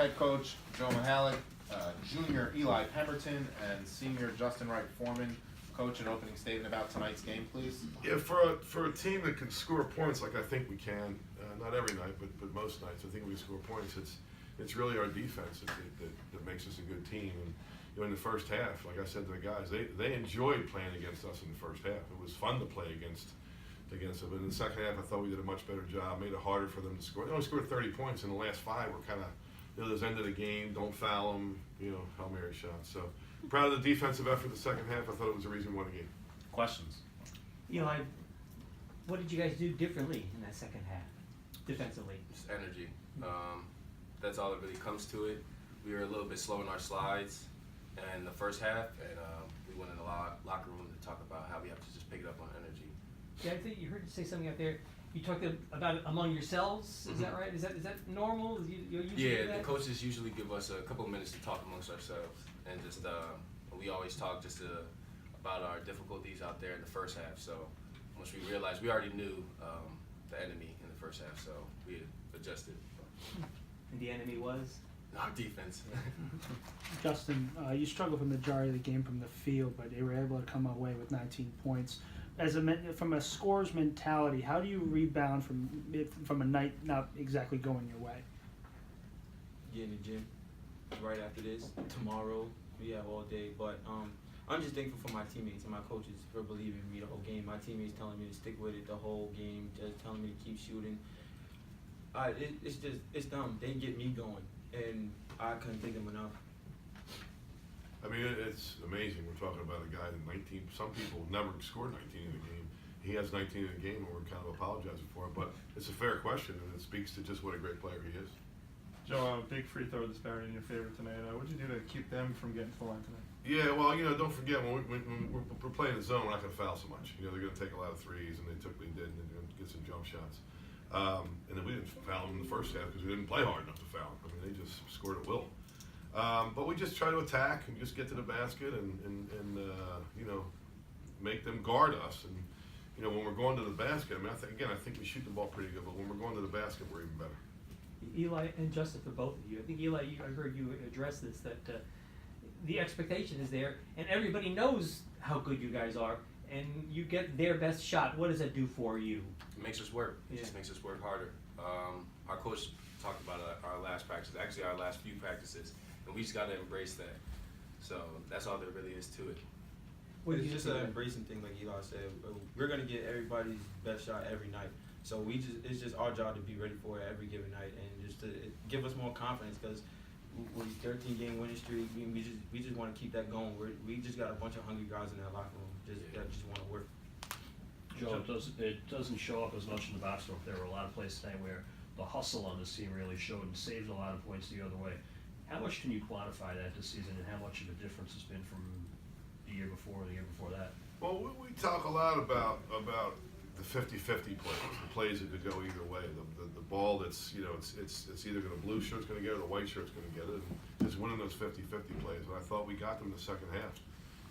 head coach Joe Mahalik, junior Eli Pemberton, and senior Justin Wright Foreman. Coach, an opening statement about tonight's game, please. Yeah, for a team that can score points like I think we can, not every night, but most nights, I think we score points. It's really our defense that makes us a good team. And in the first half, like I said to the guys, they enjoyed playing against us in the first half. It was fun to play against them. But in the second half, I thought we did a much better job. Made it harder for them to score. They only scored 30 points in the last 5. Were kind of, this end of the game, don't foul them, Hail Mary shots. So proud of the defensive effort the second half. I thought it was a reason we won the game. Questions? Eli, what did you guys do differently in that second half, defensively? Just energy. That's all that really comes to it. We were a little bit slow in our slides in the first half, and we went in the locker room to talk about how we have to just pick it up on energy. Yeah, I think you heard you say something out there. You talked about it among yourselves. Is that right? Is that normal? You usually do that? The coaches usually give us a couple of minutes to talk amongst ourselves, and just we always talk just about our difficulties out there in the first half. So once we realized, we already knew the enemy in the first half, so we adjusted. And the enemy was? Our defense. Justin, you struggled for the majority of the game from the field, but they were able to come away with 19 points. From a scorer's mentality, how do you rebound from a night not exactly going your way? Get in the gym right after this. Tomorrow we have all day, but I'm just thankful for my teammates and my coaches for believing in me the whole game. My teammates telling me to stick with it the whole game, just telling me to keep shooting. It's them. They get me going, and I couldn't thank them enough. I mean, it's amazing. We're talking about a guy that 19. Some people never scored 19 in a game. He has 19 in a game, and we're kind of apologizing for it. But it's a fair question, and it speaks to just what a great player he is. Joe, big free throw disparity in your favor tonight. What did you do to keep them from getting to the line tonight? Yeah, well, don't forget when we're playing the zone, we're not going to foul so much. They're going to take a lot of threes, and they did, and they're going to get some jump shots. And then we didn't foul them in the first half because we didn't play hard enough to foul them. I mean, they just scored at will. But we just try to attack and just get to the basket and make them guard us. And when we're going to the basket, I mean, I think we shoot the ball pretty good. But when we're going to the basket, we're even better. Eli and Justin, for both of you, I think Eli, I heard you address this, that the expectation is there, and everybody knows how good you guys are, and you get their best shot. What does that do for you? It makes us work. It just makes us work harder. Our coach talked about our last practice, actually our last few practices, and we just got to embrace that. So that's all there really is to it. It's just an embracing thing, like Eli said. We're gonna get everybody's best shot every night. So it's just our job to be ready for it every given night, and just to give us more confidence, because we're 13-game winning streak. We just want to keep that going. We just got a bunch of hungry guys in that locker room that just want to work. Joe, it doesn't show up as much in the box score. There were a lot of plays tonight where the hustle on this team really showed and saved a lot of points the other way. How much can you quantify that this season, and how much of a difference has been from the year before that? Well, we talk a lot about the 50-50 plays, the plays that could go either way. The ball that's, it's either the blue shirt's going to get it or the white shirt's going to get it. And just winning those 50-50 plays. And I thought we got them in the second half.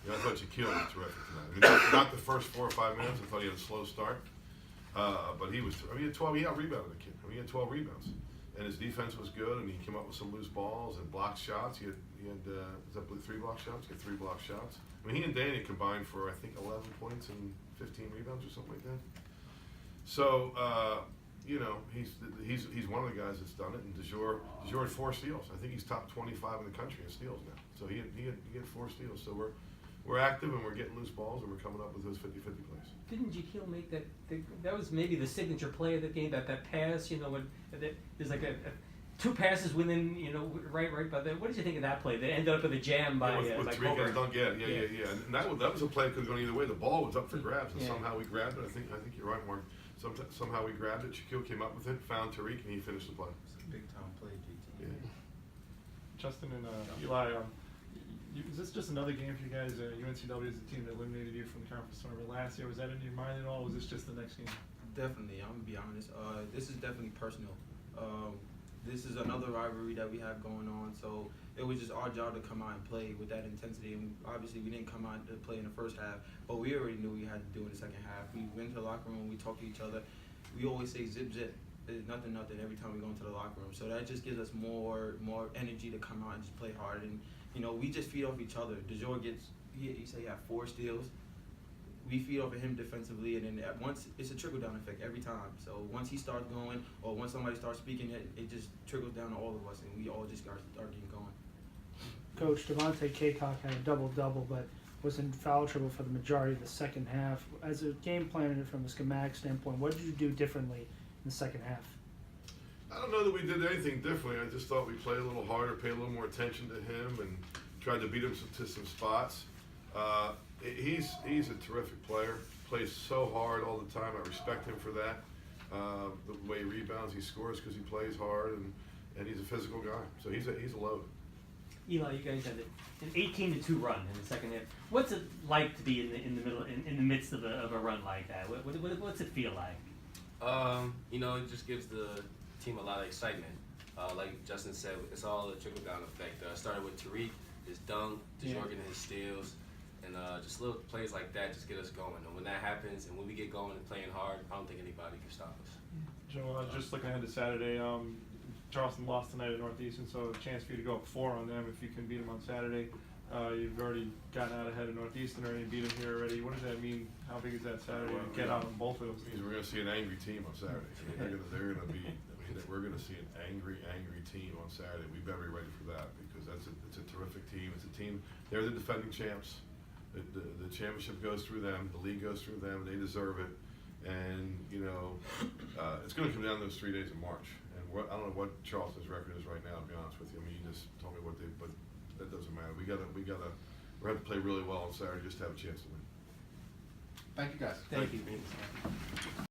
I thought Shaquille was terrific tonight. I mean, not the first 4 or 5 minutes. I thought he had a slow start. But he was, he had 12, he out-rebounded the kid. He had 12 rebounds. And his defense was good, and he came up with some loose balls and blocked shots. He had 3 block shots? He had 3 block shots. I mean, he and Danny combined for, I think, 11 points and 15 rebounds or something like that. So, he's one of the guys that's done it. And DeJour had 4 steals. I think he's top 25 in the country in steals now. So he had 4 steals. So we're active, and we're getting loose balls, and we're coming up with those 50-50 plays. Didn't Shaquille make that? That was maybe the signature play of the game. That pass, when there's like 2 passes within, right by the. What did you think of that play? That ended up with a jam by with 3 guys dunk. Yeah. And that was a play that could have gone either way. The ball was up for grabs, and somehow we grabbed it. I think you're right, Mark. Somehow we grabbed it. Shaquille came up with it, found Tariq, and he finished the play. It's a big time play, JT. Yeah. Justin and Eli, is this just another game for you guys? UNCW is the team that eliminated you from the conference tournament last year. Was that in your mind at all? Or was this just the next game? Definitely. I'm gonna be honest. This is definitely personal. This is another rivalry that we have going on. So it was just our job to come out and play with that intensity. And obviously, we didn't come out to play in the first half, but we already knew we had to do in the second half. We went to the locker room. We talked to each other. We always say zip zip. nothing every time we go into the locker room. So that just gives us more energy to come out and just play hard. And you know, we just feed off each other. DeJour you say he had 4 steals. We feed off of him defensively, and then once it's a trickle down effect every time. So once he starts going, or once somebody starts speaking, it just trickles down to all of us, and we all just start getting going. Coach, Devontae Kaycock had a double-double, but was in foul trouble for the majority of the second half. As a game planner from a schematic standpoint, what did you do differently in the second half? I don't know that we did anything differently. I just thought we played a little harder, paid a little more attention to him, and tried to beat him to some spots. He's a terrific player. Plays so hard all the time. I respect him for that. The way he rebounds, he scores because he plays hard, and he's a physical guy. So he's a load. Eli, you guys had an 18-2 run in the second half. What's it like to be in the middle, in the midst of a run like that? What's it feel like? You know, it just gives the team a lot of excitement. Like Justin said, it's all a trickle down effect. Started with Tariq, his dunk, DeJour getting his steals, and just little plays like that just get us going. And when that happens, and when we get going and playing hard, I don't think anybody can stop us. Joe, just looking ahead to Saturday, Charleston lost tonight at Northeastern, so a chance for you to go up 4 on them if you can beat them on Saturday. You've already gotten out ahead of Northeastern already and beat them here already. What does that mean? How big is that Saturday to get out on both of those? It means we're going to see an angry team on Saturday. I mean, they're going to be. I mean, we're going to see an angry team on Saturday. We better be ready for that because it's a terrific team. It's a team. They're the defending champs. The championship goes through them. The league goes through them. They deserve it. And you know, it's going to come down to those 3 days in March. And I don't know what Charleston's record is right now. To be honest with you, I mean, you just told me what they. But that doesn't matter. We have to play really well on Saturday just to have a chance to win. Thank you, guys. Thank you.